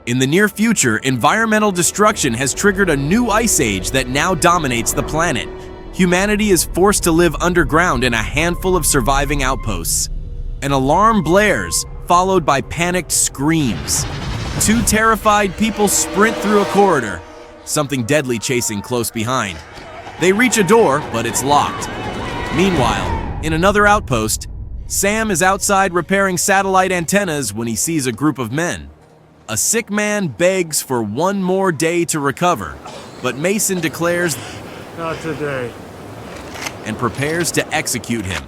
In the near future, environmental destruction has triggered a new ice age that now dominates the planet. Humanity is forced to live underground in a handful of surviving outposts. An alarm blares, followed by panicked screams. Two terrified people sprint through a corridor, something deadly chasing close behind. They reach a door, but it's locked. Meanwhile, in another outpost, Sam is outside repairing satellite antennas when he sees a group of men. A sick man begs for one more day to recover, but Mason declares, "Not today," and prepares to execute him.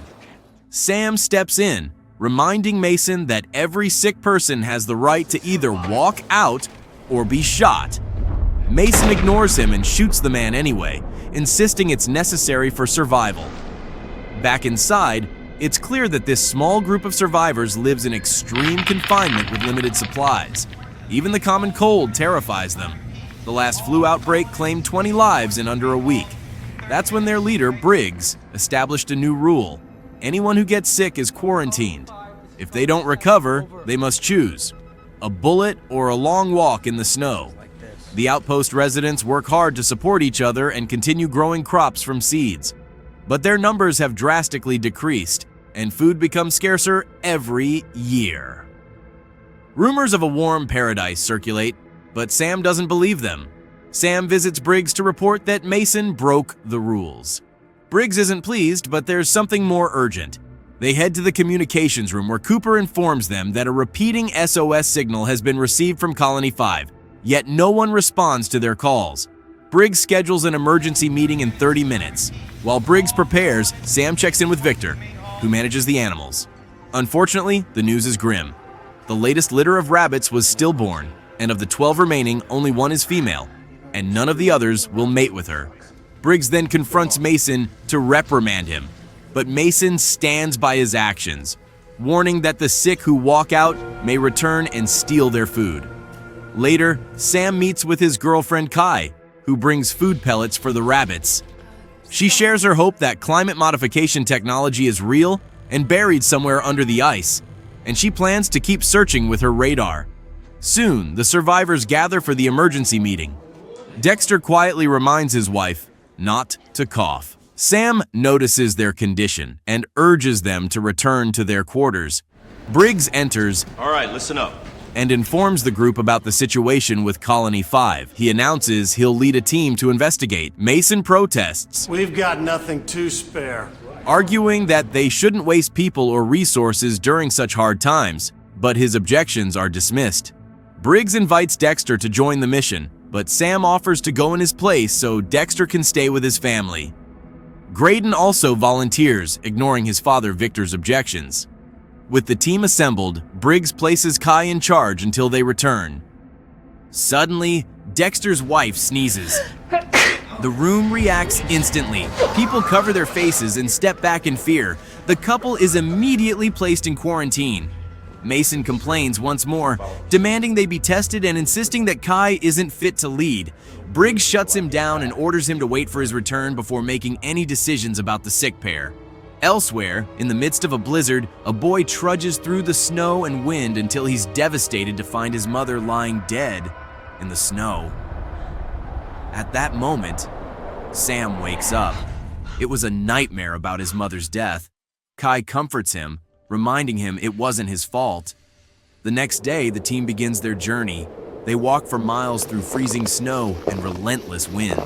Sam steps in, reminding Mason that every sick person has the right to either walk out or be shot. Mason ignores him and shoots the man anyway, insisting it's necessary for survival. Back inside, it's clear that this small group of survivors lives in extreme confinement with limited supplies. Even the common cold terrifies them. The last flu outbreak claimed 20 lives in under a week. That's when their leader, Briggs, established a new rule. Anyone who gets sick is quarantined. If they don't recover, they must choose a bullet or a long walk in the snow. The outpost residents work hard to support each other and continue growing crops from seeds. But their numbers have drastically decreased, and food becomes scarcer every year. Rumors of a warm paradise circulate, but Sam doesn't believe them. Sam visits Briggs to report that Mason broke the rules. Briggs isn't pleased, but there's something more urgent. They head to the communications room where Cooper informs them that a repeating SOS signal has been received from Colony 5, yet no one responds to their calls. Briggs schedules an emergency meeting in 30 minutes. While Briggs prepares, Sam checks in with Victor, who manages the animals. Unfortunately, the news is grim. The latest litter of rabbits was stillborn, and of the 12 remaining, only one is female, and none of the others will mate with her. Briggs then confronts Mason to reprimand him, but Mason stands by his actions, warning that the sick who walk out may return and steal their food. Later, Sam meets with his girlfriend Kai, who brings food pellets for the rabbits. She shares her hope that climate modification technology is real and buried somewhere under the ice, and she plans to keep searching with her radar. Soon, the survivors gather for the emergency meeting. Dexter quietly reminds his wife not to cough. Sam notices their condition and urges them to return to their quarters. Briggs enters, "All right, listen up," and informs the group about the situation with Colony 5. He announces he'll lead a team to investigate. Mason protests, "We've got nothing to spare," arguing that they shouldn't waste people or resources during such hard times, but his objections are dismissed. Briggs invites Dexter to join the mission, but Sam offers to go in his place so Dexter can stay with his family. Graydon also volunteers, ignoring his father Victor's objections. With the team assembled, Briggs places Kai in charge until they return. Suddenly, Dexter's wife sneezes. The room reacts instantly. People cover their faces and step back in fear. The couple is immediately placed in quarantine. Mason complains once more, demanding they be tested and insisting that Kai isn't fit to lead. Briggs shuts him down and orders him to wait for his return before making any decisions about the sick pair. Elsewhere, in the midst of a blizzard, a boy trudges through the snow and wind until he's devastated to find his mother lying dead in the snow. At that moment, Sam wakes up. It was a nightmare about his mother's death. Kai comforts him, reminding him it wasn't his fault. The next day, the team begins their journey. They walk for miles through freezing snow and relentless wind.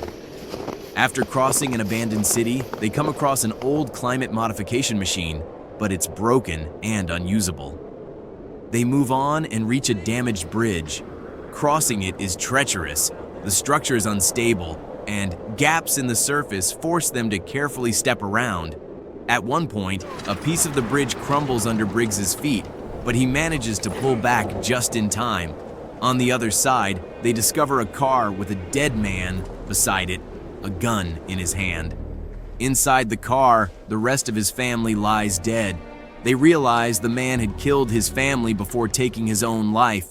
After crossing an abandoned city, they come across an old climate modification machine, but it's broken and unusable. They move on and reach a damaged bridge. Crossing it is treacherous, the structure is unstable, and gaps in the surface force them to carefully step around. At one point, a piece of the bridge crumbles under Briggs's feet, but he manages to pull back just in time. On the other side, they discover a car with a dead man beside it, a gun in his hand. Inside the car, the rest of his family lies dead. They realize the man had killed his family before taking his own life.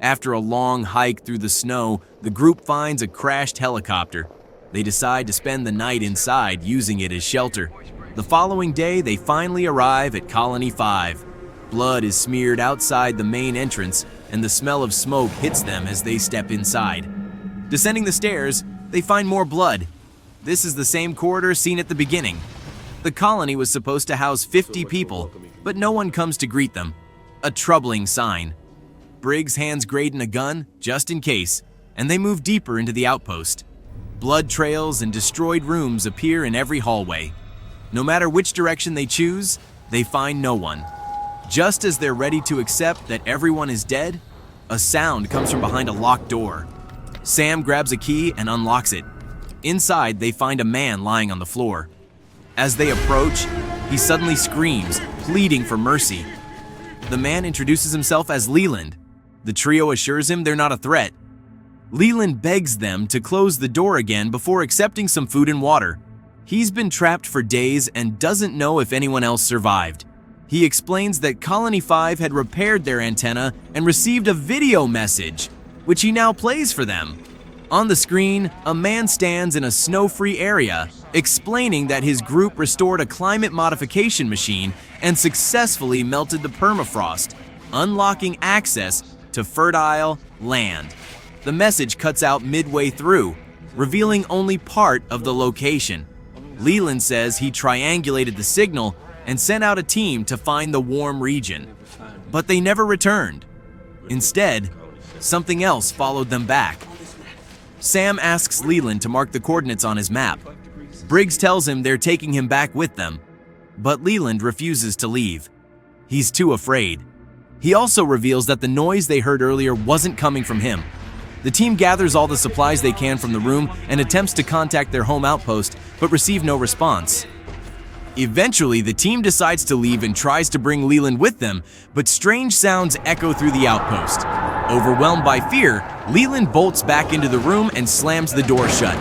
After a long hike through the snow, the group finds a crashed helicopter. They decide to spend the night inside, using it as shelter. The following day, they finally arrive at Colony 5. Blood is smeared outside the main entrance, and the smell of smoke hits them as they step inside. Descending the stairs, they find more blood. This is the same corridor seen at the beginning. The colony was supposed to house 50 people, but no one comes to greet them. A troubling sign. Briggs hands Graydon a gun, just in case, and they move deeper into the outpost. Blood trails and destroyed rooms appear in every hallway. No matter which direction they choose, they find no one. Just as they're ready to accept that everyone is dead, a sound comes from behind a locked door. Sam grabs a key and unlocks it. Inside, they find a man lying on the floor. As they approach, he suddenly screams, pleading for mercy. The man introduces himself as Leland. The trio assures him they're not a threat. Leland begs them to close the door again before accepting some food and water. He's been trapped for days and doesn't know if anyone else survived. He explains that Colony 5 had repaired their antenna and received a video message, which he now plays for them. On the screen, a man stands in a snow-free area, explaining that his group restored a climate modification machine and successfully melted the permafrost, unlocking access to fertile land. The message cuts out midway through, revealing only part of the location. Leland says he triangulated the signal and sent out a team to find the warm region, but they never returned. Instead, something else followed them back. Sam asks Leland to mark the coordinates on his map. Briggs tells him they're taking him back with them, but Leland refuses to leave. He's too afraid. He also reveals that the noise they heard earlier wasn't coming from him. The team gathers all the supplies they can from the room and attempts to contact their home outpost, but receive no response. Eventually, the team decides to leave and tries to bring Leland with them, but strange sounds echo through the outpost. Overwhelmed by fear, Leland bolts back into the room and slams the door shut.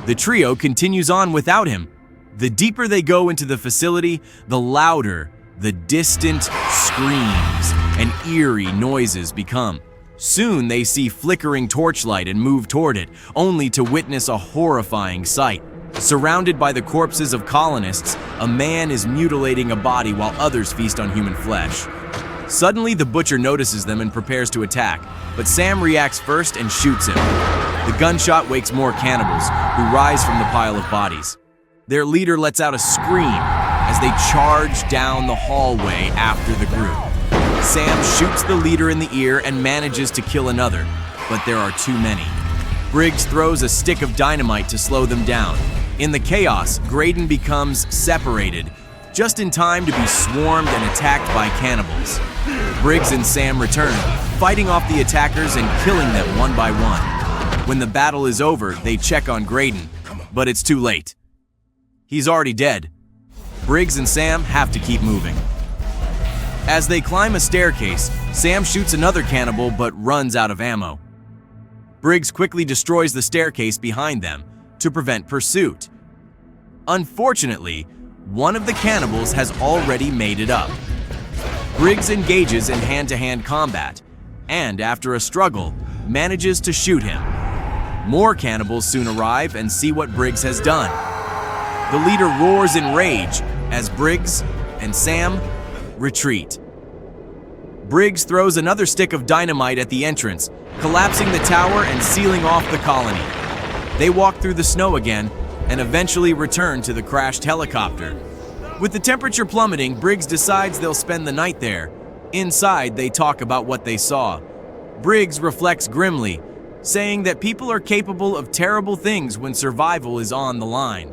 The trio continues on without him. The deeper they go into the facility, the louder the distant screams and eerie noises become. Soon they see flickering torchlight and move toward it, only to witness a horrifying sight. Surrounded by the corpses of colonists, a man is mutilating a body while others feast on human flesh. Suddenly, the butcher notices them and prepares to attack, but Sam reacts first and shoots him. The gunshot wakes more cannibals, who rise from the pile of bodies. Their leader lets out a scream as they charge down the hallway after the group. Sam shoots the leader in the ear and manages to kill another, but there are too many. Briggs throws a stick of dynamite to slow them down. In the chaos, Graydon becomes separated, just in time to be swarmed and attacked by cannibals. Briggs and Sam return, fighting off the attackers and killing them one by one. When the battle is over, they check on Graydon, but it's too late. He's already dead. Briggs and Sam have to keep moving. As they climb a staircase, Sam shoots another cannibal but runs out of ammo. Briggs quickly destroys the staircase behind them to prevent pursuit. Unfortunately, one of the cannibals has already made it up. Briggs engages in hand-to-hand combat, and after a struggle, manages to shoot him. More cannibals soon arrive and see what Briggs has done. The leader roars in rage as Briggs and Sam retreat. Briggs throws another stick of dynamite at the entrance, collapsing the tower and sealing off the colony. They walk through the snow again and eventually return to the crashed helicopter. With the temperature plummeting, Briggs decides they'll spend the night there. Inside, they talk about what they saw. Briggs reflects grimly, saying that people are capable of terrible things when survival is on the line.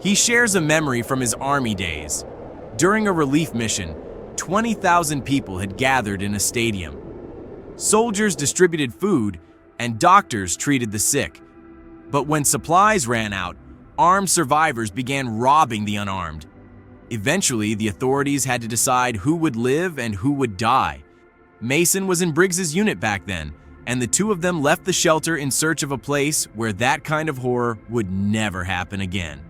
He shares a memory from his army days. During a relief mission, 20,000 people had gathered in a stadium. Soldiers distributed food and doctors treated the sick. But when supplies ran out, armed survivors began robbing the unarmed. Eventually, the authorities had to decide who would live and who would die. Mason was in Briggs's unit back then, and the two of them left the shelter in search of a place where that kind of horror would never happen again.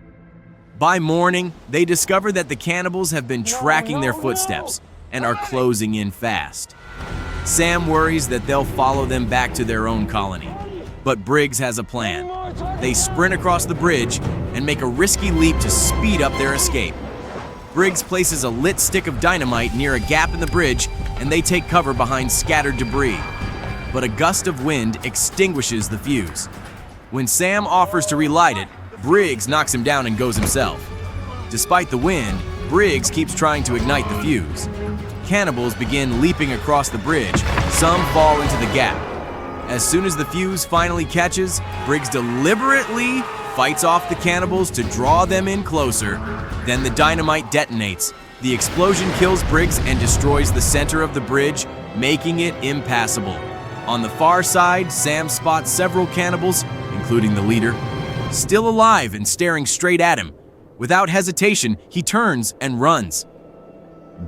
By morning, they discover that the cannibals have been tracking their footsteps and are closing in fast. Sam worries that they'll follow them back to their own colony, but Briggs has a plan. They sprint across the bridge and make a risky leap to speed up their escape. Briggs places a lit stick of dynamite near a gap in the bridge and they take cover behind scattered debris. But a gust of wind extinguishes the fuse. When Sam offers to relight it, Briggs knocks him down and goes himself. Despite the wind, Briggs keeps trying to ignite the fuse. Cannibals begin leaping across the bridge. Some fall into the gap. As soon as the fuse finally catches, Briggs deliberately fights off the cannibals to draw them in closer. Then the dynamite detonates. The explosion kills Briggs and destroys the center of the bridge, making it impassable. On the far side, Sam spots several cannibals, including the leader, still alive and staring straight at him. Without hesitation, he turns and runs.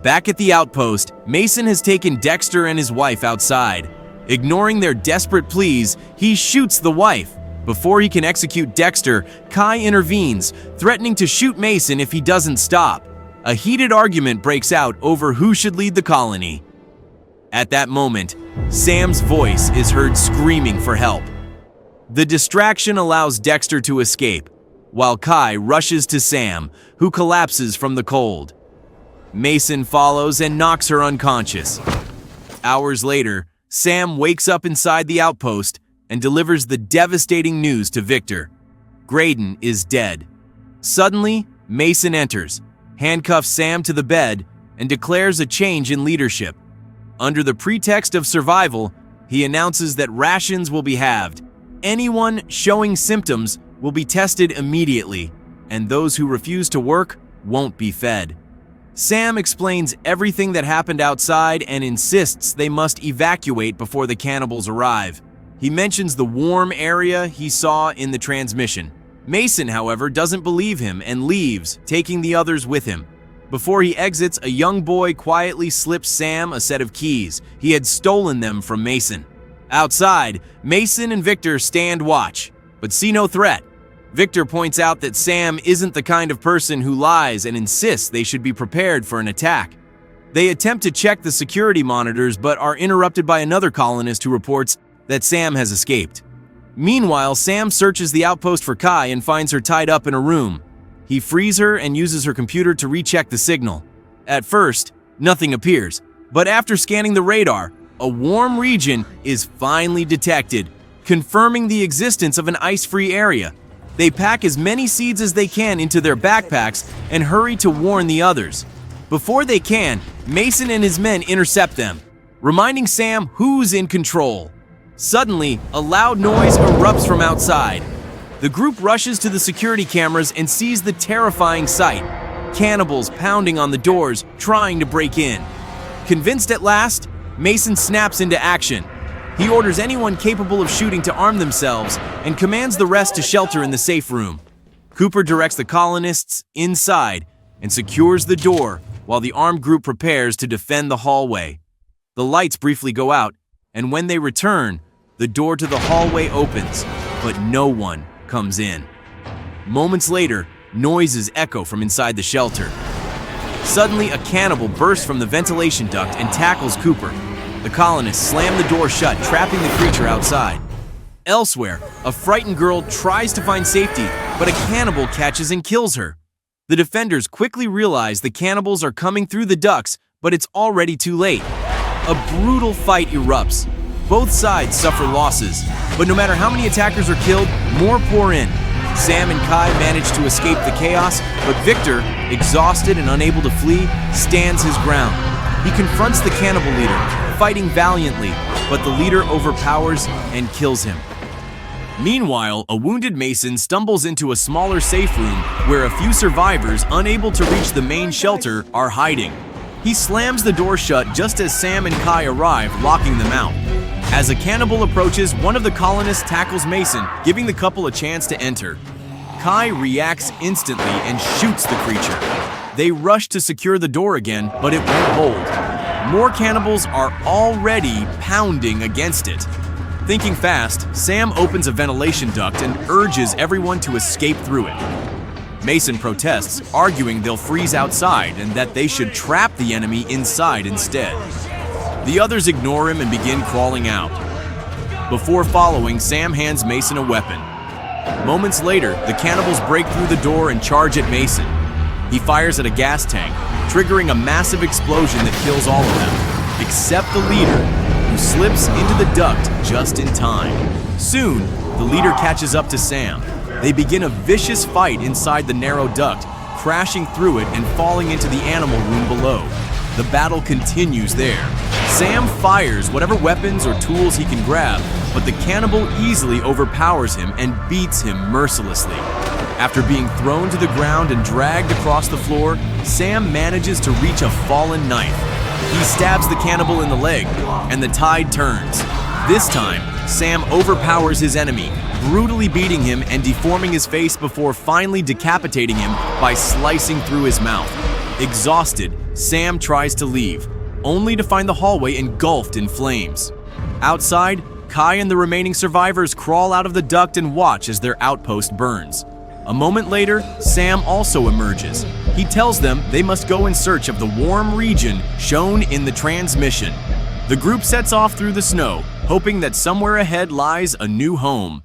Back at the outpost, Mason has taken Dexter and his wife outside. Ignoring their desperate pleas, he shoots the wife. Before he can execute Dexter, Kai intervenes, threatening to shoot Mason if he doesn't stop. A heated argument breaks out over who should lead the colony. At that moment, Sam's voice is heard screaming for help. The distraction allows Dexter to escape, while Kai rushes to Sam, who collapses from the cold. Mason follows and knocks her unconscious. Hours later, Sam wakes up inside the outpost and delivers the devastating news to Victor. Graydon is dead. Suddenly, Mason enters, handcuffs Sam to the bed, and declares a change in leadership. Under the pretext of survival, he announces that rations will be halved. Anyone showing symptoms will be tested immediately, and those who refuse to work won't be fed. Sam explains everything that happened outside and insists they must evacuate before the cannibals arrive. He mentions the warm area he saw in the transmission. Mason, however, doesn't believe him and leaves, taking the others with him. Before he exits, a young boy quietly slips Sam a set of keys. He had stolen them from Mason. Outside, Mason and Victor stand watch, but see no threat. Victor points out that Sam isn't the kind of person who lies and insists they should be prepared for an attack. They attempt to check the security monitors but are interrupted by another colonist who reports that Sam has escaped. Meanwhile, Sam searches the outpost for Kai and finds her tied up in a room. He frees her and uses her computer to recheck the signal. At first, nothing appears, but after scanning the radar, a warm region is finally detected, confirming the existence of an ice-free area. They pack as many seeds as they can into their backpacks and hurry to warn the others. Before they can, Mason and his men intercept them, reminding Sam who's in control. Suddenly, a loud noise erupts from outside. The group rushes to the security cameras and sees the terrifying sight: cannibals pounding on the doors, trying to break in. Convinced at last, Mason snaps into action. He orders anyone capable of shooting to arm themselves and commands the rest to shelter in the safe room. Cooper directs the colonists inside and secures the door while the armed group prepares to defend the hallway. The lights briefly go out, and when they return, the door to the hallway opens, but no one comes in. Moments later, noises echo from inside the shelter. Suddenly, a cannibal bursts from the ventilation duct and tackles Cooper. The colonists slam the door shut, trapping the creature outside. Elsewhere, a frightened girl tries to find safety, but a cannibal catches and kills her. The defenders quickly realize the cannibals are coming through the ducts, but it's already too late. A brutal fight erupts. Both sides suffer losses, but no matter how many attackers are killed, more pour in. Sam and Kai manage to escape the chaos, but Victor, exhausted and unable to flee, stands his ground. He confronts the cannibal leader, fighting valiantly, but the leader overpowers and kills him. Meanwhile, a wounded Mason stumbles into a smaller safe room where a few survivors, unable to reach the main shelter, are hiding. He slams the door shut just as Sam and Kai arrive, locking them out. As a cannibal approaches, one of the colonists tackles Mason, giving the couple a chance to enter. Kai reacts instantly and shoots the creature. They rush to secure the door again, but it won't hold. More cannibals are already pounding against it. Thinking fast, Sam opens a ventilation duct and urges everyone to escape through it. Mason protests, arguing they'll freeze outside and that they should trap the enemy inside instead. The others ignore him and begin crawling out. Before following, Sam hands Mason a weapon. Moments later, the cannibals break through the door and charge at Mason. He fires at a gas tank, triggering a massive explosion that kills all of them. except the leader, who slips into the duct just in time. Soon, the leader catches up to Sam. They begin a vicious fight inside the narrow duct, crashing through it and falling into the animal room below. The battle continues there. Sam fires whatever weapons or tools he can grab, but the cannibal easily overpowers him and beats him mercilessly. After being thrown to the ground and dragged across the floor, Sam manages to reach a fallen knife. He stabs the cannibal in the leg, and the tide turns. This time, Sam overpowers his enemy, brutally beating him and deforming his face before finally decapitating him by slicing through his mouth. Exhausted, Sam tries to leave, only to find the hallway engulfed in flames. Outside, Kai and the remaining survivors crawl out of the duct and watch as their outpost burns. A moment later, Sam also emerges. He tells them they must go in search of the warm region shown in the transmission. The group sets off through the snow, hoping that somewhere ahead lies a new home.